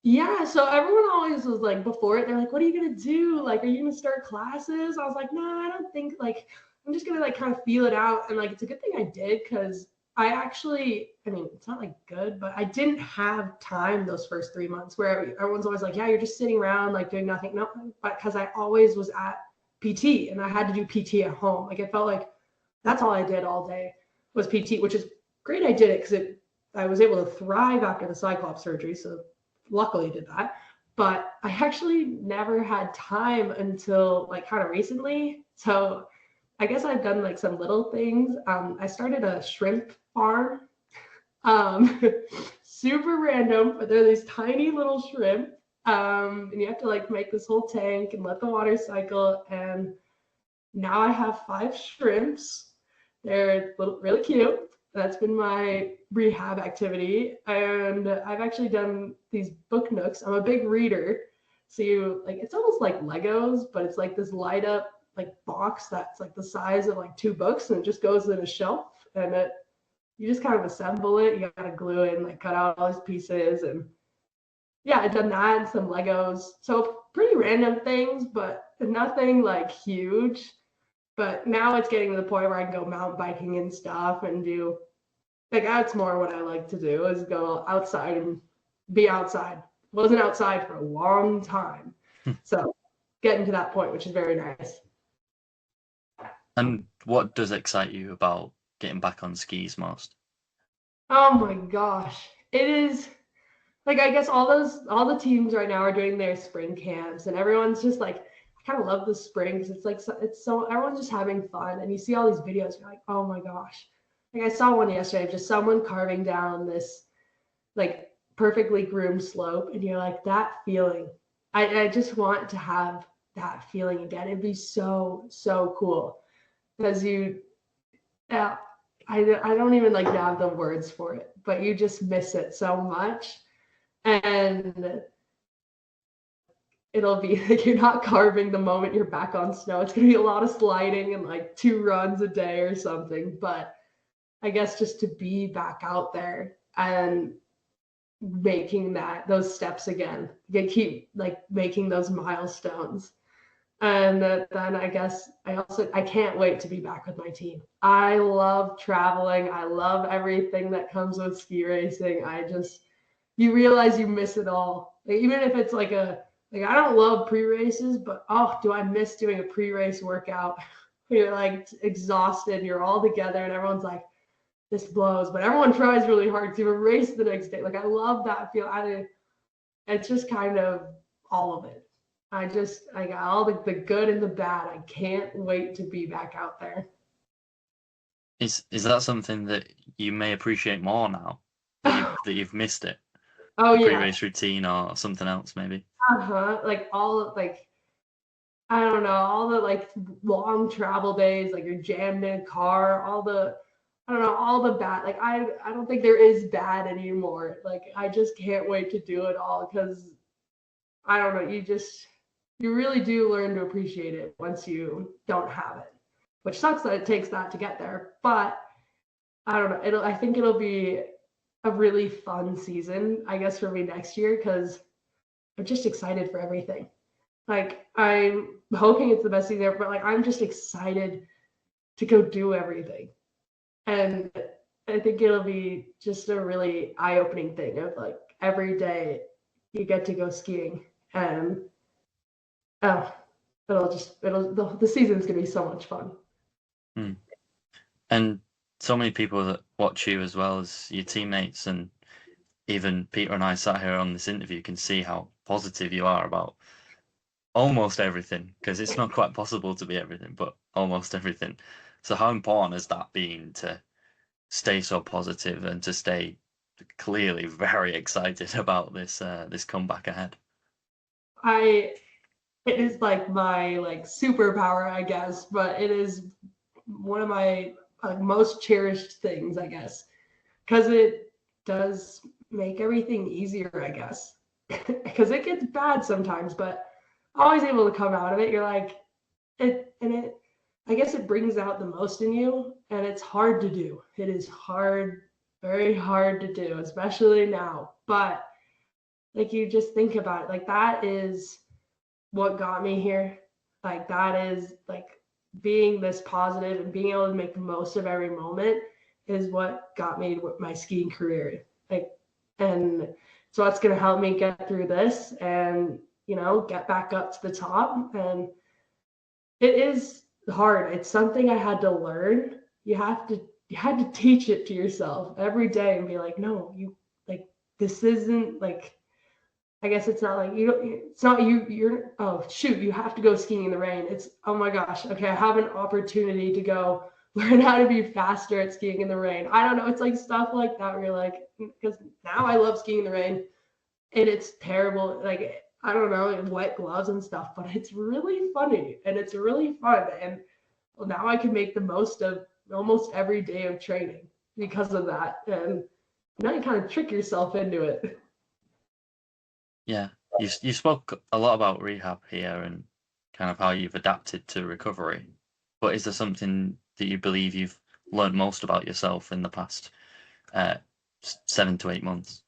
Yeah, so everyone always was like, before it, they're like, what are you gonna do? Like, are you gonna start classes? I was like, no, I don't think, like, I'm just gonna like kind of feel it out. And like, it's a good thing I did, because I actually, I mean, it's not like good, but I didn't have time those first 3 months where everyone's always like, yeah, you're just sitting around like doing nothing. No, but because I always was at PT and I had to do PT at home. Like it felt like that's all I did all day was PT, which is great. I did it because I was able to thrive after the Cyclops surgery. So luckily did that. But I actually never had time until like kind of recently. So I guess I've done like some little things. I started a shrimp farm. Super random, but they're these tiny little shrimp. And you have to like make this whole tank and let the water cycle. And now I have 5 shrimps. They're really cute. That's been my rehab activity. And I've actually done these book nooks. I'm a big reader. So you like, it's almost like Legos, but it's like this light up like box that's like the size of like 2 books, and it just goes in a shelf, and you just kind of assemble it. You gotta glue it and like cut out all these pieces. And yeah, I've done that and some Legos. So pretty random things, but nothing like huge. But now it's getting to the point where I can go mountain biking and stuff and do like, that's more what I like to do, is go outside and be outside. Wasn't outside for a long time. So getting to that point, which is very nice. And what does excite you about getting back on skis most? Oh my gosh. It is like, I guess all the teams right now are doing their spring camps, and everyone's just like, I kind of love the spring because it's like, it's so everyone's just having fun, and you see all these videos, you're like, oh my gosh. Like I saw one yesterday of just someone carving down this like perfectly groomed slope, and you're like, that feeling. I just want to have that feeling again. It'd be so cool, because I don't even like have the words for it, but you just miss it so much. And it'll be like you're not carving the moment you're back on snow. It's gonna be a lot of sliding and like 2 runs a day or something. But I guess just to be back out there and making those steps again, you keep like making those milestones. And then I guess I can't wait to be back with my team. I love traveling. I love everything that comes with ski racing. You realize you miss it all. Like, even if it's like I don't love pre-races, but oh, do I miss doing a pre-race workout? You're like exhausted, you're all together, and everyone's like, this blows, but everyone tries really hard to race the next day. Like, I love that feel. It's just kind of all of it. I got all the good and the bad. I can't wait to be back out there. Is that something that you may appreciate more now that you've missed it? Oh, yeah. Pre-race routine or something else, maybe? Like I don't know, all the like long travel days, like you're jammed in a car, all the bad. Like, I don't think there is bad anymore. Like, I just can't wait to do it all, because I don't know, you really do learn to appreciate it once you don't have it, which sucks that it takes that to get there. But I don't know, I think it'll be a really fun season, I guess, for me next year, because I'm just excited for everything. Like, I'm hoping it's the best season ever, but like, I'm just excited to go do everything. And I think it'll be just a really eye-opening thing of like every day you get to go skiing, and the season's gonna be so much fun. And so many people that watch you, as well as your teammates, and even Peter and I sat here on this interview, can see how positive you are about almost everything, because it's not quite possible to be everything, but almost everything. So how important has that been to stay so positive and to stay clearly very excited about this comeback ahead? It is like my like superpower, I guess, but it is one of my most cherished things, I guess, because it does make everything easier, I guess, because it gets bad sometimes, but always able to come out of it. You're like, I guess it brings out the most in you, and it's hard to do. It is hard, very hard to do, especially now. But like, you just think about it, like, that is what got me here. Like, that is like being this positive and being able to make the most of every moment is what got me with my skiing career. Like, and so that's going to help me get through this and, get back up to the top. And it is hard. It's something I had to learn. You had to teach it to yourself every day and be like, no, this isn't like, I guess it's not like oh shoot, you have to go skiing in the rain. It's, oh my gosh, okay, I have an opportunity to go learn how to be faster at skiing in the rain. I don't know, it's like stuff like that where you're like, because now I love skiing in the rain, and it's terrible, like, I don't know, wet gloves and stuff, but it's really funny and it's really fun. And well, now I can make the most of almost every day of training because of that. And now you kind of trick yourself into it. Yeah, you spoke a lot about rehab here and kind of how you've adapted to recovery, but is there something that you believe you've learned most about yourself in the past 7 to 8 months?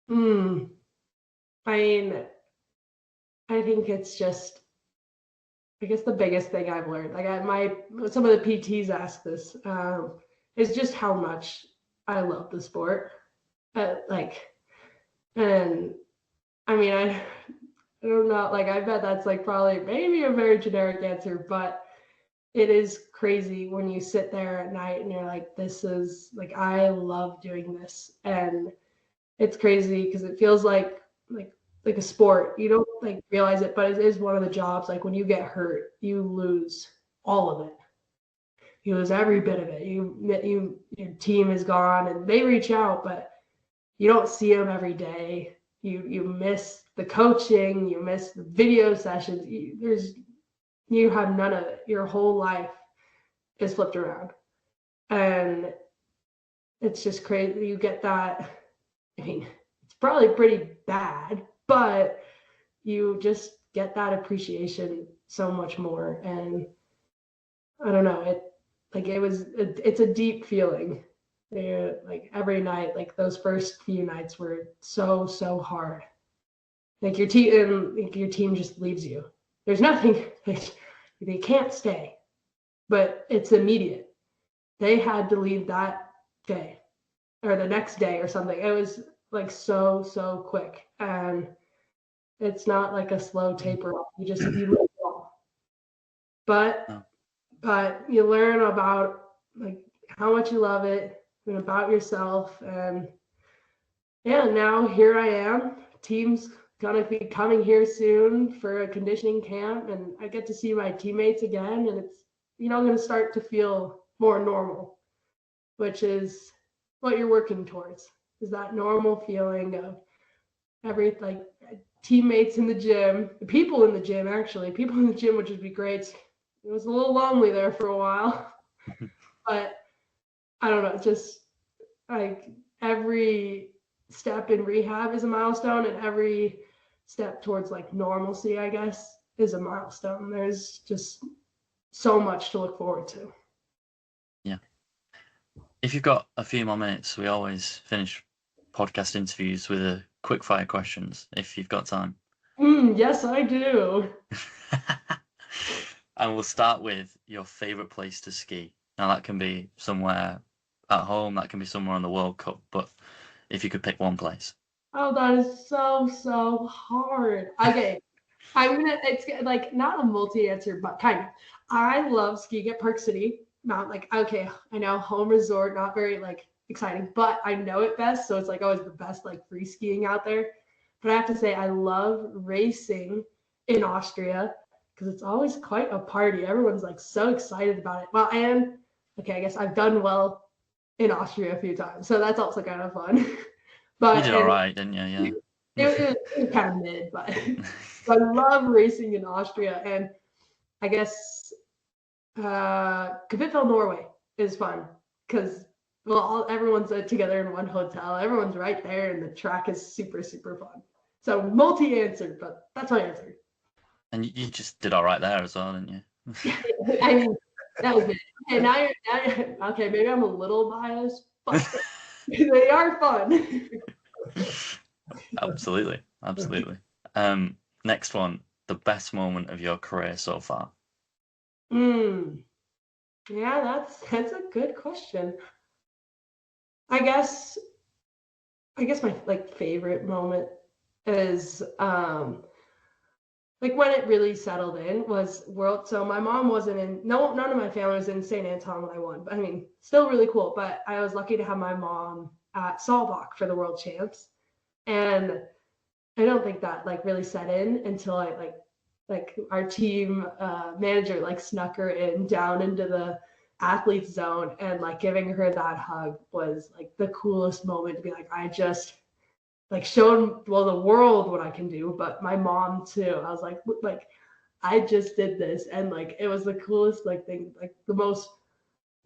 I mean, I think it's just, I guess the biggest thing I've learned, like some of the PTs ask this, is just how much I love the sport. And I mean, I don't know, like, I bet that's like probably maybe a very generic answer, but it is crazy when you sit there at night and you're like, this is like, I love doing this. And it's crazy because it feels like a sport. You don't like realize it, but it is one of the jobs. Like, when you get hurt, you lose all of it. You lose every bit of it. Your team is gone, and they reach out, but you don't see them every day. You miss the coaching, you miss the video sessions. You have none of it. Your whole life is flipped around, and it's just crazy. You get that. I mean, it's probably pretty bad, but you just get that appreciation so much more. And I don't know, it's a deep feeling. Like every night, like those first few nights were so hard. Like your team just leaves you. There's nothing, they can't stay, but it's immediate. They had to leave that day or the next day or something. It was like so quick, and it's not like a slow taper off. You lose it all. But Oh. but you learn about like how much you love it and about yourself. And yeah, now here I am. Team's gonna be coming here soon for a conditioning camp, and I get to see my teammates again, and it's gonna start to feel more normal, which is what you're working towards, is that normal feeling of every like teammates in the gym, people in the gym, which would be great. It was a little lonely there for a while, but I don't know, just like every step in rehab is a milestone, and every step towards like normalcy, I guess, is a milestone. There's just so much to look forward to. Yeah. If you've got a few more minutes, we always finish podcast interviews with a quick fire questions, if you've got time. Yes, I do. And we'll start with your favorite place to ski. Now that can be somewhere at home, that can be somewhere on the World Cup, but if you could pick one place. Oh, that is so hard. Okay. It's like not a multi-answer, but kind of. I love skiing at Park City. Not like, okay, I know home resort, not very like exciting, but I know it best. So it's like always the best like free skiing out there. But I have to say, I love racing in Austria because it's always quite a party. Everyone's like so excited about it. Well, and okay, I guess I've done well in Austria a few times. So that's also kind of fun. But You did all right, didn't you? Yeah. it was kind of mid, but I love racing in Austria, and I guess Kvitfjell, Norway is fun because everyone's together in one hotel. Everyone's right there, and the track is super fun. So multi-answer, but that's my answer. And you just did all right there as well, didn't you? I mean, that was good. Okay, okay, maybe I'm a little biased, but they are fun. Absolutely. Next one, the best moment of your career so far. Yeah, that's a good question. I guess my like favorite moment is like when it really settled in was World. So my mom wasn't none of my family was in St. Anton when I won. But I mean, still really cool. But I was lucky to have my mom at Saalbach for the World Champs, and I don't think that like really set in until I like our team manager like snuck her down into the athlete zone, and like giving her that hug was like the coolest moment to be like, I just like showed the world what I can do, but my mom too. I was like I just did this, and like it was the coolest like thing, like the most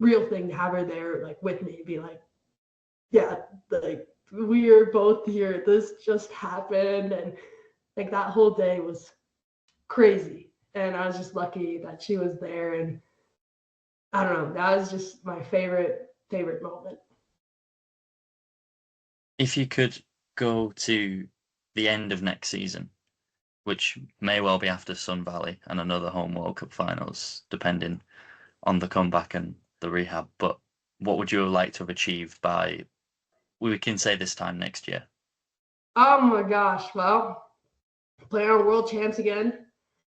real thing to have her there like with me, be like, yeah, like we're both here. This just happened, and like that whole day was crazy, and I was just lucky that she was there. And I don't know, that was just my favorite moment. If you could go to the end of next season, which may well be after Sun Valley and another home World Cup finals, depending on the comeback and the rehab, but what would you like to have achieved by, we can say, this time next year? Oh my gosh, well, playing on world champs again.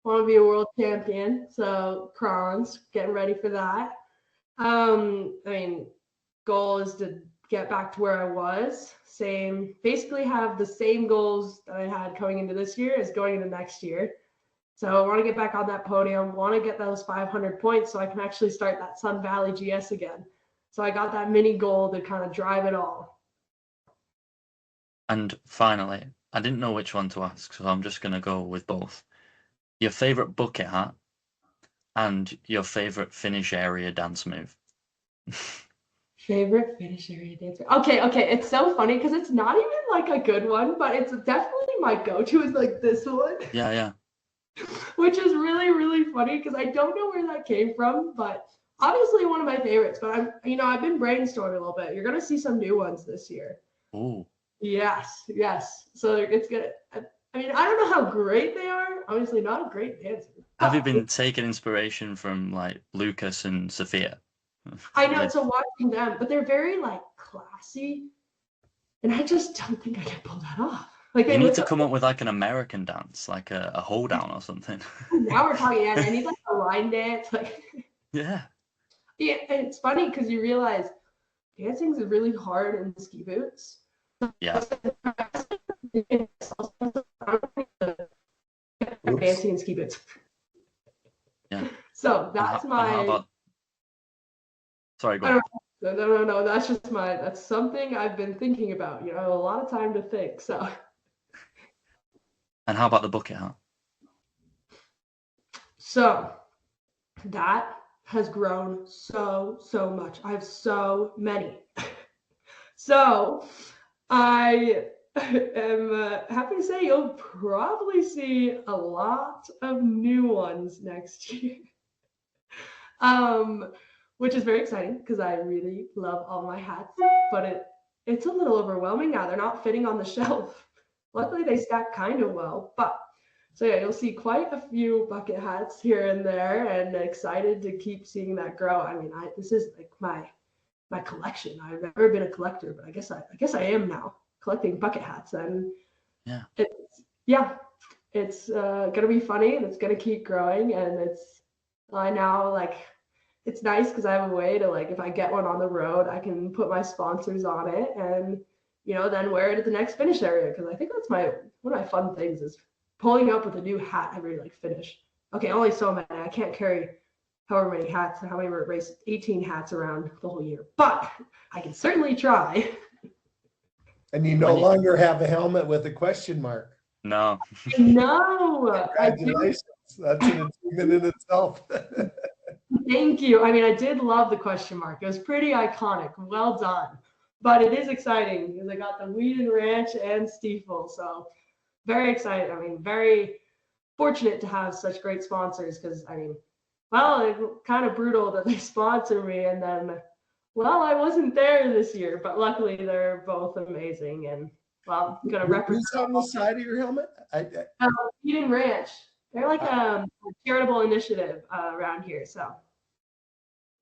Want to be a world champion, so Crons, getting ready for that. I mean, goal is to get back to where I was. Basically have the same goals that I had coming into this year as going into next year. So I want to get back on that podium, want to get those 500 points so I can actually start that Sun Valley GS again. So I got that mini goal to kind of drive it all. And finally, I didn't know which one to ask, so I'm just going to go with both. Your favorite bucket hat and your favorite finish area dance move. Favorite finish area dancer. Okay. It's so funny because it's not even like a good one, but it's definitely my go-to is like this one. Yeah. Which is really, really funny because I don't know where that came from, but obviously one of my favorites. But I've been brainstorming a little bit. You're gonna see some new ones this year. Ooh. Yes. So it's gonna. I mean, I don't know how great they are. Obviously, not a great dancer. Have you been taking inspiration from like Lucas and Sophia? I know. So watching them, but they're very like classy, and I just don't think I can pull that off. Like You need to come up with like an American dance, like a hold down or something. Now we're talking. Yeah, I need like a line dance. Like Yeah. yeah, and it's funny because you realize dancing is really hard in ski boots. Yeah. Dancing in ski boots. Yeah. So that's how about... Sorry, go on. No. That's something I've been thinking about. You know, I have a lot of time to think. So. And how about the bucket hat? So that has grown so much. I have so many. So I am happy to say you'll probably see a lot of new ones next year. Which is very exciting because I really love all my hats, but it's a little overwhelming now. They're not fitting on the shelf. Luckily, they stack kind of well, but so yeah, you'll see quite a few bucket hats here and there, and excited to keep seeing that grow. I mean, this is like my collection. I've never been a collector, but I guess I am now collecting bucket hats, and yeah, it's gonna be funny, and it's gonna keep growing, and I now like. It's nice because I have a way to like if I get one on the road, I can put my sponsors on it and then wear it at the next finish area because I think that's one of my fun things is pulling up with a new hat every like finish. Okay, only so many. I can't carry however many hats, how many race 18 hats around the whole year, but I can certainly try. And you no longer have a helmet with a question mark. No. No. Congratulations. That's an achievement in itself. Thank you. I mean, I did love the question mark. It was pretty iconic. Well done. But it is exciting because I got the Wheaton Ranch and Stiefel. So very excited. I mean, very fortunate to have such great sponsors because, I mean, well, it's kind of brutal that they sponsor me. And then, well, I wasn't there this year, but luckily they're both amazing. And, well, I'm going to represent. Who's on the side of your helmet? Wheaton Ranch. They're like a charitable initiative around here, so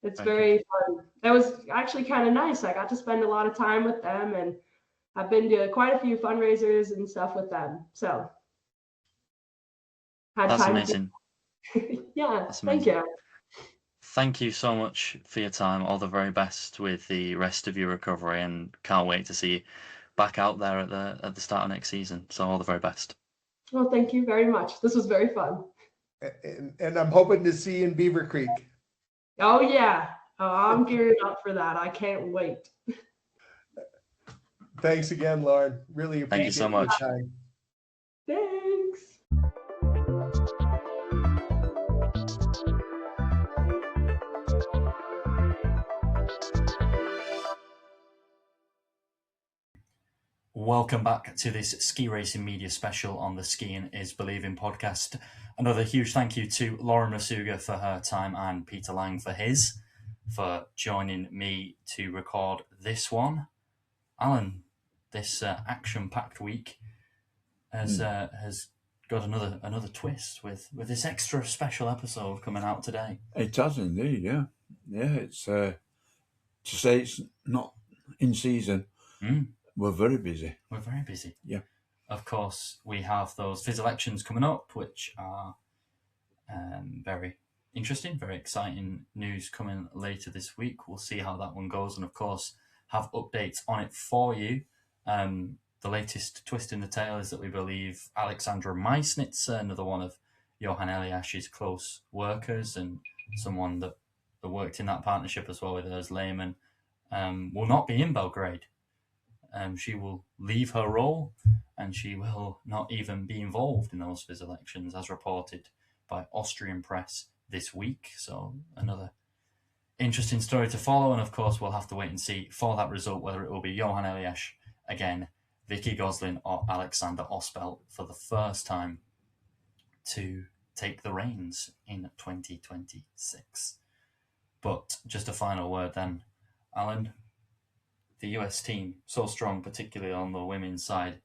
it's very fun. That was actually kind of nice. I got to spend a lot of time with them, and I've been to quite a few fundraisers and stuff with them. So that's amazing. Yeah, that's amazing. Thank you. Thank you so much for your time. All the very best with the rest of your recovery, and can't wait to see you back out there at the start of next season. So all the very best. Well, thank you very much. This was very fun. And I'm hoping to see you in Beaver Creek. Oh, yeah. Oh, I'm gearing up for that. I can't wait. Thanks again, Lauren. Really appreciate it. Thank you so much. Thanks. Welcome back to this ski racing media special on the Skiing is Believing podcast. Another huge thank you to Lauren Macuga for her time and Peter Lange for joining me to record this one. Alan, this action-packed week has got another twist with this extra special episode coming out today. It has indeed, yeah. It's to say it's not in season. We're very busy. Yeah. Of course, we have those Viz elections coming up, which are very interesting, very exciting news coming later this week. We'll see how that one goes, and of course, have updates on it for you. The latest twist in the tale is that we believe Alexandra Meissnitzer, another one of Johan Eliash's close workers and someone that worked in that partnership as well with Urs Lehmann, will not be in Belgrade. She will leave her role and she will not even be involved in those Viz elections, as reported by Austrian press this week. So another interesting story to follow, and of course we'll have to wait and see for that result whether it will be Johan Elias again, Vicky Goslin, or Alexander Ospel for the first time to take the reins in 2026. But just a final word then, Alan. The US team, so strong, particularly on the women's side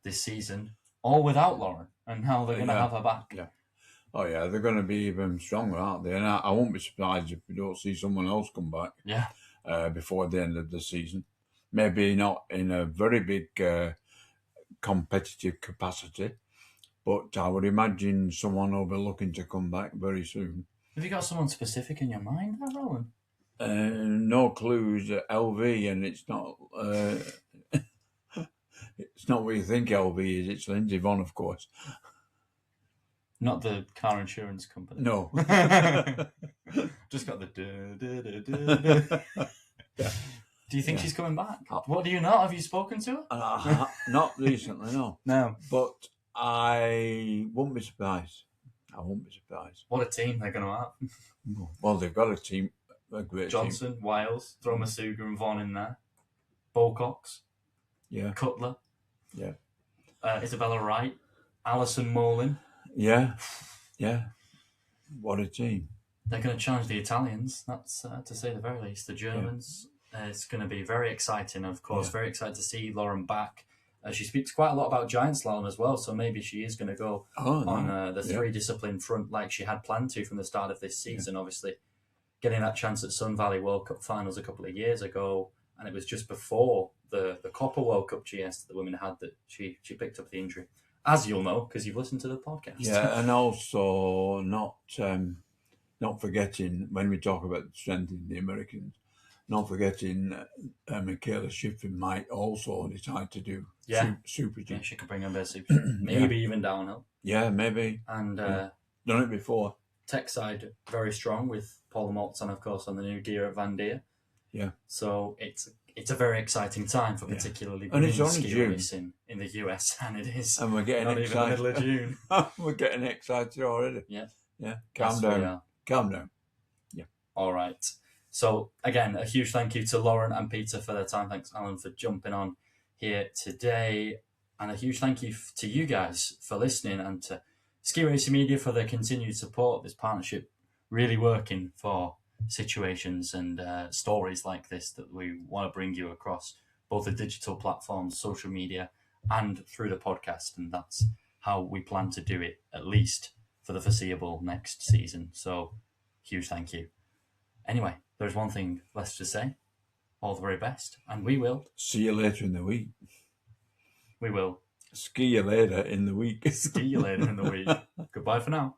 this season, all without Lauren, and how they're going to have her back. Yeah. Oh, yeah, they're going to be even stronger, aren't they? And I won't be surprised if we don't see someone else come back before the end of the season. Maybe not in a very big competitive capacity, but I would imagine someone will be looking to come back very soon. Have you got someone specific in your mind there, Roland? No clues. LV, and it's not. It's not what you think LV is. It's Lindsay Vonn, of course. Not the car insurance company. No. Just got the. Yeah. Do you think she's coming back? What do you know? Have you spoken to her? Not recently, no. No. But I won't be surprised. What a team they're going to have. Well, they've got a team. A great Johnson, team. Wiles, throw Macuga and Vaughan in there. Bocox. Yeah. Cutler. Yeah. Isabella Wright. Alison Molin. Yeah. Yeah. What a team. They're going to challenge the Italians, that's to say the very least. The Germans. Yeah. It's going to be very exciting, of course. Very excited to see Lauren back. She speaks quite a lot about giant slalom as well, so maybe she is going to go on the three-discipline front like she had planned to from the start of this season, obviously. Getting that chance at Sun Valley World Cup finals a couple of years ago, and it was just before the Copper World Cup GS that the women had that she picked up the injury, as you'll know because you've listened to the podcast. Yeah, and also not forgetting when we talk about strengthening the Americans, not forgetting Michaela Shiffrin might also decide to do super G. Yeah, she could bring a bit of super G. Maybe even downhill. Yeah, maybe. And done it before. Tech side very strong with Paula Maltzan, of course, on the new gear at Van Deer. Yeah. So it's a very exciting time for particularly ski racing in the US, and it is. And we're getting excited. Even the middle of June. We're getting excited already. Yeah. Yeah. Calm down. Yeah. All right. So again, a huge thank you to Lauren and Peter for their time. Thanks, Alan, for jumping on here today, and a huge thank you to you guys for listening, and to Ski Racing Media for their continued support. This partnership really working for situations and stories like this that we want to bring you across both the digital platforms, social media, and through the podcast. And that's how we plan to do it, at least for the foreseeable next season. So huge thank you. Anyway, there's one thing left to say. All the very best. And we will see you later in the week. We will ski you later in the week. Ski you later in the week. Goodbye for now.